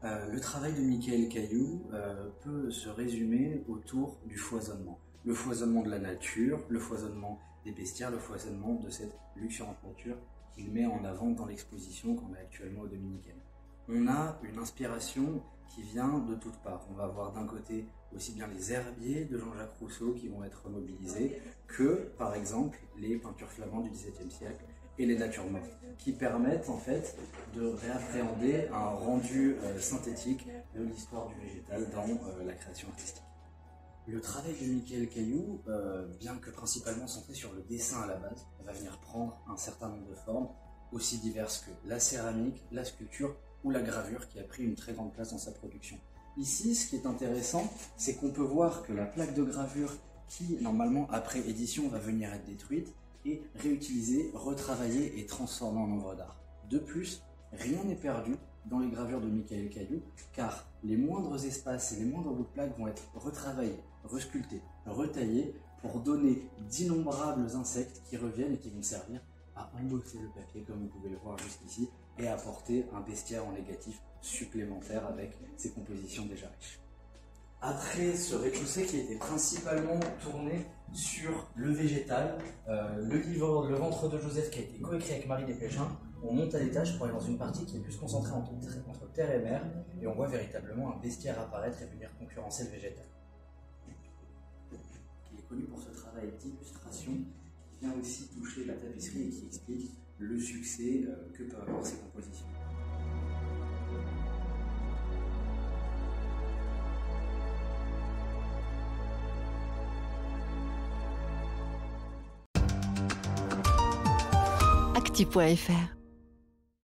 Le travail de Michael Caillou peut se résumer autour du foisonnement. Le foisonnement de la nature, le foisonnement des bestiaires, le foisonnement de cette luxuriante nature qu'il met en avant dans l'exposition qu'on a actuellement aux Dominicaines. On a une inspiration qui vient de toutes parts. On va avoir d'un côté aussi bien les herbiers de Jean-Jacques Rousseau qui vont être mobilisés que, par exemple, les peintures flamandes du XVIIe siècle et les natures mortes, qui permettent en fait de réappréhender un rendu synthétique de l'histoire du végétal dans la création artistique. Le travail de Michael Caillou, bien que principalement centré sur le dessin à la base, va venir prendre un certain nombre de formes, aussi diverses que la céramique, la sculpture ou la gravure, qui a pris une très grande place dans sa production. Ici, ce qui est intéressant, c'est qu'on peut voir que la plaque de gravure, qui normalement après édition va venir être détruite, est réutilisée, retravaillée et transformée en œuvre d'art. De plus, rien n'est perdu dans les gravures de Michael Caillou, car les moindres espaces et les moindres bouts de plaques vont être retravaillés, resculptés, retaillés pour donner d'innombrables insectes qui reviennent et qui vont servir à embosser le papier, comme vous pouvez le voir jusqu'ici, et apporter un bestiaire en négatif supplémentaire avec ses compositions déjà riches. Après ce rez-de-chaussée qui était principalement tourné sur le végétal, le livre Le ventre de Joseph qui a été coécrit avec Marie Desplechin, on monte à l'étage pour aller dans une partie qui est plus concentrée entre terre et mer, et on voit véritablement un bestiaire apparaître et venir concurrencer le végétal. Il est connu pour ce travail d'illustration qui vient aussi toucher la tapisserie et qui explique le succès que peuvent avoir ces compositions. acti.fr